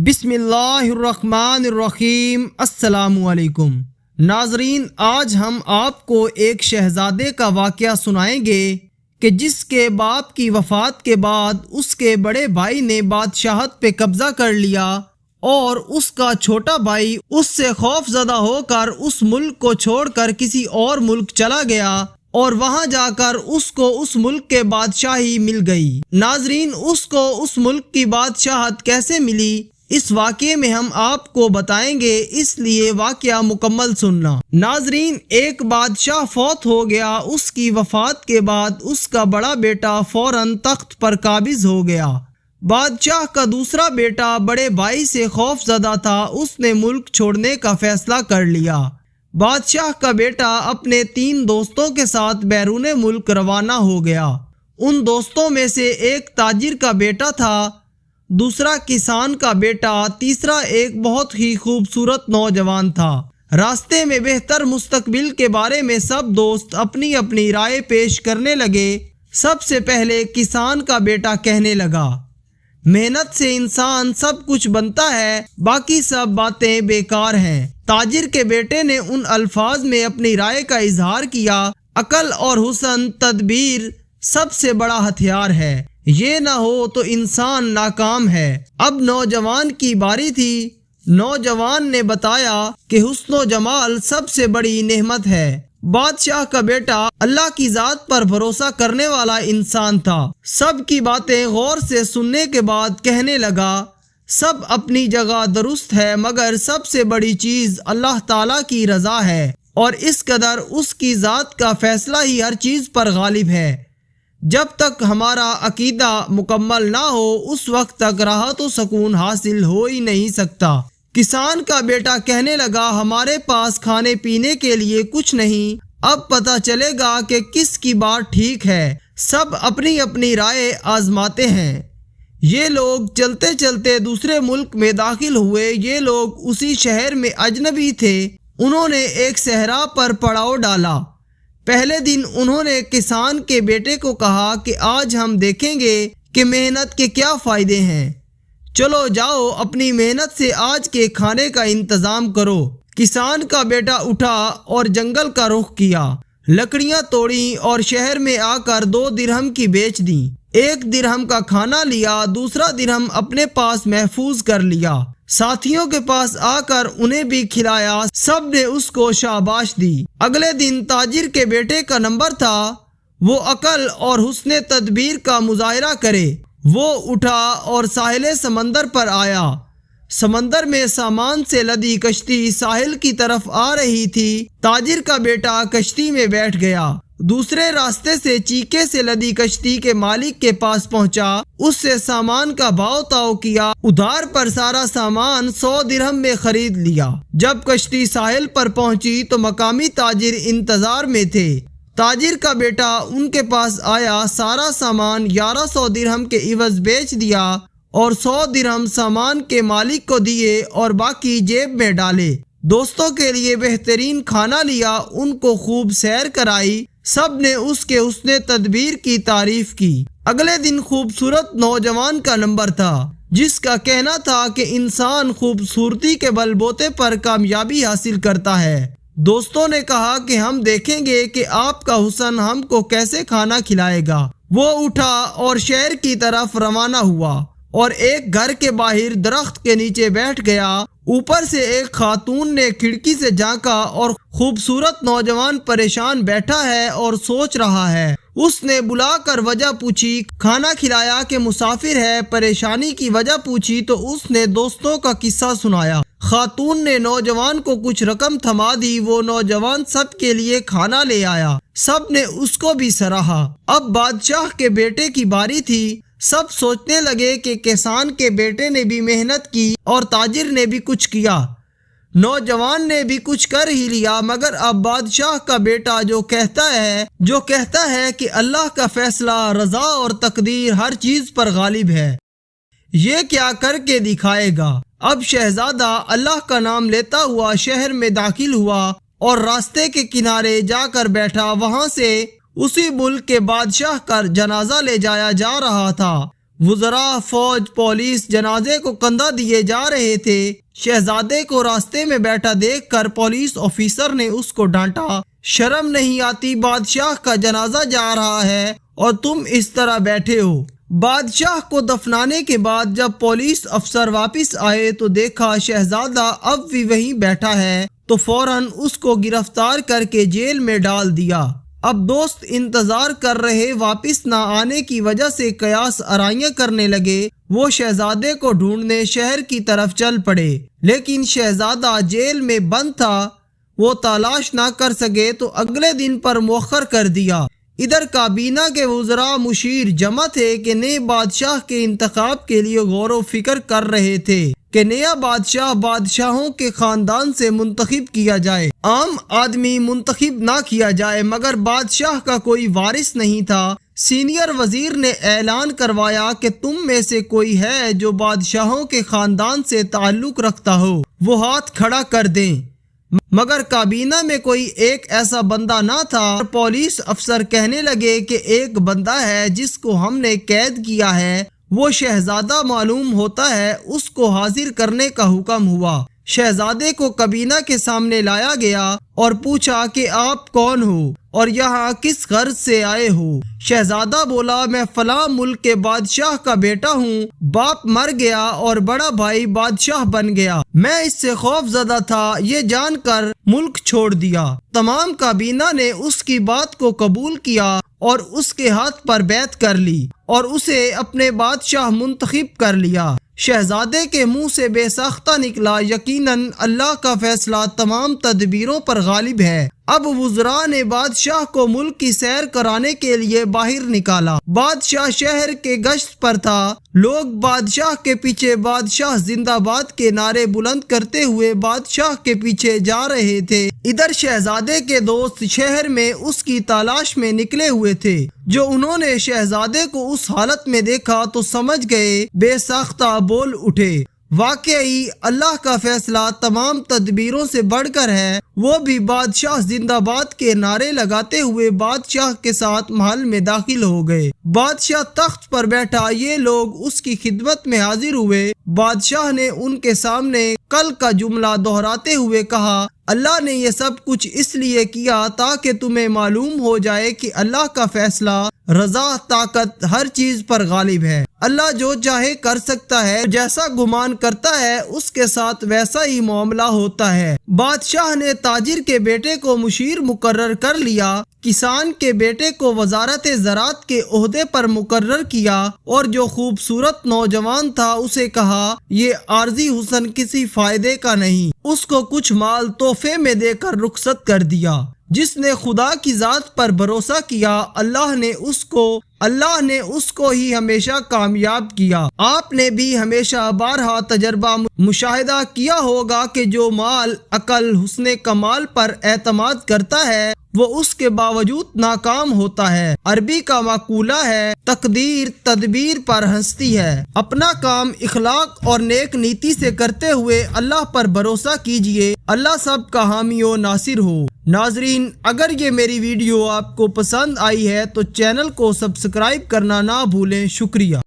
بسم اللہ الرحمن الرحیم۔ السلام علیکم ناظرین، آج ہم آپ کو ایک شہزادے کا واقعہ سنائیں گے کہ جس کے باپ کی وفات کے بعد اس کے بڑے بھائی نے بادشاہت پہ قبضہ کر لیا اور اس کا چھوٹا بھائی اس سے خوف زدہ ہو کر اس ملک کو چھوڑ کر کسی اور ملک چلا گیا اور وہاں جا کر اس کو اس ملک کے بادشاہی مل گئی۔ ناظرین، اس کو اس ملک کی بادشاہت کیسے ملی اس واقعے میں ہم آپ کو بتائیں گے، اس لیے واقعہ مکمل سننا۔ ناظرین، ایک بادشاہ فوت ہو گیا۔ اس کی وفات کے بعد اس کا بڑا بیٹا فوراً تخت پر قابض ہو گیا۔ بادشاہ کا دوسرا بیٹا بڑے بھائی سے خوف زدہ تھا، اس نے ملک چھوڑنے کا فیصلہ کر لیا۔ بادشاہ کا بیٹا اپنے 3 دوستوں کے ساتھ بیرون ملک روانہ ہو گیا۔ ان دوستوں میں سے ایک تاجر کا بیٹا تھا، دوسرا کسان کا بیٹا، تیسرا ایک بہت ہی خوبصورت نوجوان تھا۔ راستے میں بہتر مستقبل کے بارے میں سب دوست اپنی اپنی رائے پیش کرنے لگے۔ سب سے پہلے کسان کا بیٹا کہنے لگا، محنت سے انسان سب کچھ بنتا ہے، باقی سب باتیں بیکار ہیں۔ تاجر کے بیٹے نے ان الفاظ میں اپنی رائے کا اظہار کیا، عقل اور حسن تدبیر سب سے بڑا ہتھیار ہے، یہ نہ ہو تو انسان ناکام ہے۔ اب نوجوان کی باری تھی۔ نوجوان نے بتایا کہ حسن و جمال سب سے بڑی نعمت ہے۔ بادشاہ کا بیٹا اللہ کی ذات پر بھروسہ کرنے والا انسان تھا۔ سب کی باتیں غور سے سننے کے بعد کہنے لگا، سب اپنی جگہ درست ہے، مگر سب سے بڑی چیز اللہ تعالیٰ کی رضا ہے، اور اس قدر اس کی ذات کا فیصلہ ہی ہر چیز پر غالب ہے۔ جب تک ہمارا عقیدہ مکمل نہ ہو اس وقت تک راحت و سکون حاصل ہو ہی نہیں سکتا۔ کسان کا بیٹا کہنے لگا، ہمارے پاس کھانے پینے کے لیے کچھ نہیں، اب پتہ چلے گا کہ کس کی بات ٹھیک ہے۔ سب اپنی اپنی رائے آزماتے ہیں۔ یہ لوگ چلتے چلتے دوسرے ملک میں داخل ہوئے۔ یہ لوگ اسی شہر میں اجنبی تھے۔ انہوں نے ایک صحرا پر پڑاؤ ڈالا۔ پہلے دن انہوں نے کسان کے بیٹے کو کہا کہ آج ہم دیکھیں گے کہ محنت کے کیا فائدے ہیں، چلو جاؤ اپنی محنت سے آج کے کھانے کا انتظام کرو۔ کسان کا بیٹا اٹھا اور جنگل کا رخ کیا، لکڑیاں توڑیں اور شہر میں آ کر 2 درہم کی بیچ دیں۔ 1 درہم کا کھانا لیا، دوسرا درہم اپنے پاس محفوظ کر لیا۔ ساتھیوں کے پاس آ کر انہیں بھی کھلایا، سب نے اس کو شاباش دی۔ اگلے دن تاجر کے بیٹے کا نمبر تھا، وہ عقل اور حسن تدبیر کا مظاہرہ کرے۔ وہ اٹھا اور ساحل سمندر پر آیا۔ سمندر میں سامان سے لدی کشتی ساحل کی طرف آ رہی تھی۔ تاجر کا بیٹا کشتی میں بیٹھ گیا، دوسرے راستے سے چیکے سے لدی کشتی کے مالک کے پاس پہنچا، اس سے سامان کا بھاؤ تاؤ کیا، ادھار پر سارا سامان 100 درہم میں خرید لیا۔ جب کشتی ساحل پر پہنچی تو مقامی تاجر انتظار میں تھے۔ تاجر کا بیٹا ان کے پاس آیا، سارا سامان 1100 درہم کے عوض بیچ دیا اور 100 درہم سامان کے مالک کو دیے اور باقی جیب میں ڈالے۔ دوستوں کے لیے بہترین کھانا لیا، ان کو خوب سیر کرائی، سب نے اس کے حسن تدبیر کی تعریف کی۔ اگلے دن خوبصورت نوجوان کا نمبر تھا، جس کا کہنا تھا کہ انسان خوبصورتی کے بل بوتے پر کامیابی حاصل کرتا ہے۔ دوستوں نے کہا کہ ہم دیکھیں گے کہ آپ کا حسن ہم کو کیسے کھانا کھلائے گا۔ وہ اٹھا اور شہر کی طرف روانہ ہوا اور ایک گھر کے باہر درخت کے نیچے بیٹھ گیا۔ اوپر سے ایک خاتون نے کھڑکی سے جھانکا اور خوبصورت نوجوان پریشان بیٹھا ہے اور سوچ رہا ہے۔ اس نے بلا کر وجہ پوچھی، کھانا کھلایا کہ مسافر ہے؟ پریشانی کی وجہ پوچھی تو اس نے دوستوں کا قصہ سنایا۔ خاتون نے نوجوان کو کچھ رقم تھما دی، وہ نوجوان سب کے لیے کھانا لے آیا، سب نے اس کو بھی سراہا۔ اب بادشاہ کے بیٹے کی باری تھی۔ سب سوچنے لگے کہ کسان کے بیٹے نے بھی محنت کی اور تاجر نے بھی کچھ کیا، نوجوان نے بھی کچھ کر ہی لیا، مگر اب بادشاہ کا بیٹا جو کہتا ہے کہ اللہ کا فیصلہ، رضا اور تقدیر ہر چیز پر غالب ہے، یہ کیا کر کے دکھائے گا۔ اب شہزادہ اللہ کا نام لیتا ہوا شہر میں داخل ہوا اور راستے کے کنارے جا کر بیٹھا۔ وہاں سے اسی ملک کے بادشاہ کا جنازہ لے جایا جا رہا تھا۔ وزراء، فوج، پولیس جنازے کو کندھا دیے جا رہے تھے۔ شہزادے کو راستے میں بیٹھا دیکھ کر پولیس آفیسر نے اس کو ڈانٹا، شرم نہیں آتی؟ بادشاہ کا جنازہ جا رہا ہے اور تم اس طرح بیٹھے ہو۔ بادشاہ کو دفنانے کے بعد جب پولیس افسر واپس آئے تو دیکھا شہزادہ اب بھی وہیں بیٹھا ہے، تو فوراً اس کو گرفتار کر کے جیل میں ڈال دیا۔ اب دوست انتظار کر رہے واپس نہ آنے کی وجہ سے قیاس آرائیاں کرنے لگے۔ وہ شہزادے کو ڈھونڈنے شہر کی طرف چل پڑے، لیکن شہزادہ جیل میں بند تھا، وہ تلاش نہ کر سکے تو اگلے دن پر مؤخر کر دیا۔ ادھر کابینہ کے وزراء مشیر جمع تھے کہ نئے بادشاہ کے انتخاب کے لیے غور و فکر کر رہے تھے کہ نیا بادشاہ بادشاہوں کے خاندان سے منتخب کیا جائے، عام آدمی منتخب نہ کیا جائے، مگر بادشاہ کا کوئی وارث نہیں تھا۔ سینئر وزیر نے اعلان کروایا کہ تم میں سے کوئی ہے جو بادشاہوں کے خاندان سے تعلق رکھتا ہو، وہ ہاتھ کھڑا کر دیں۔ مگر کابینہ میں کوئی ایک ایسا بندہ نہ تھا۔ پولیس افسر کہنے لگے کہ ایک بندہ ہے جس کو ہم نے قید کیا ہے، وہ شہزادہ معلوم ہوتا ہے، اس کو حاضر کرنے کا حکم ہوا۔ شہزادے کو کابینہ کے سامنے لایا گیا اور پوچھا کہ آپ کون ہو اور یہاں کس غرض سے آئے ہو؟ شہزادہ بولا، میں فلاں ملک کے بادشاہ کا بیٹا ہوں، باپ مر گیا اور بڑا بھائی بادشاہ بن گیا، میں اس سے خوف زدہ تھا، یہ جان کر ملک چھوڑ دیا۔ تمام کابینہ نے اس کی بات کو قبول کیا اور اس کے ہاتھ پر بیعت کر لی اور اسے اپنے بادشاہ منتخب کر لیا۔ شہزادے کے منہ سے بے ساختہ نکلا، یقیناً اللہ کا فیصلہ تمام تدبیروں پر غالب ہے۔ اب وزراء نے بادشاہ کو ملک کی سیر کرانے کے لیے باہر نکالا۔ بادشاہ شہر کے گشت پر تھا، لوگ بادشاہ کے پیچھے بادشاہ زندہ باد کے نعرے بلند کرتے ہوئے بادشاہ کے پیچھے جا رہے تھے۔ ادھر شہزادے کے دوست شہر میں اس کی تلاش میں نکلے ہوئے تھے۔ جو انہوں نے شہزادے کو اس حالت میں دیکھا تو سمجھ گئے، بے ساختہ بول اٹھے، واقعی اللہ کا فیصلہ تمام تدبیروں سے بڑھ کر ہے۔ وہ بھی بادشاہ زندہ باد کے نعرے لگاتے ہوئے بادشاہ کے ساتھ محل میں داخل ہو گئے۔ بادشاہ تخت پر بیٹھا، یہ لوگ اس کی خدمت میں حاضر ہوئے۔ بادشاہ نے ان کے سامنے کل کا جملہ دہراتے ہوئے کہا، اللہ نے یہ سب کچھ اس لیے کیا تاکہ تمہیں معلوم ہو جائے کہ اللہ کا فیصلہ، رضا، طاقت ہر چیز پر غالب ہے۔ اللہ جو چاہے کر سکتا ہے، جیسا گمان کرتا ہے اس کے ساتھ ویسا ہی معاملہ ہوتا ہے۔ بادشاہ نے تاجر کے بیٹے کو مشیر مقرر کر لیا، کسان کے بیٹے کو وزارت زراعت کے عہدے پر مقرر کیا اور جو خوبصورت نوجوان تھا اسے کہا، یہ عارضی حسن کسی فائدے کا نہیں، اس کو کچھ مال تحفے میں دے کر رخصت کر دیا۔ جس نے خدا کی ذات پر بھروسہ کیا، اللہ نے اس کو ہی ہمیشہ کامیاب کیا۔ آپ نے بھی ہمیشہ بارہا تجربہ مشاہدہ کیا ہوگا کہ جو مال، عقل، حسن کمال پر اعتماد کرتا ہے وہ اس کے باوجود ناکام ہوتا ہے۔ عربی کا مقولہ ہے، تقدیر تدبیر پر ہنستی ہے۔ اپنا کام اخلاق اور نیک نیتی سے کرتے ہوئے اللہ پر بھروسہ کیجئے، اللہ سب کا حامی و ناصر ہو۔ ناظرین، اگر یہ میری ویڈیو آپ کو پسند آئی ہے تو چینل کو سبسکرائب کرنا نہ بھولیں۔ شکریہ۔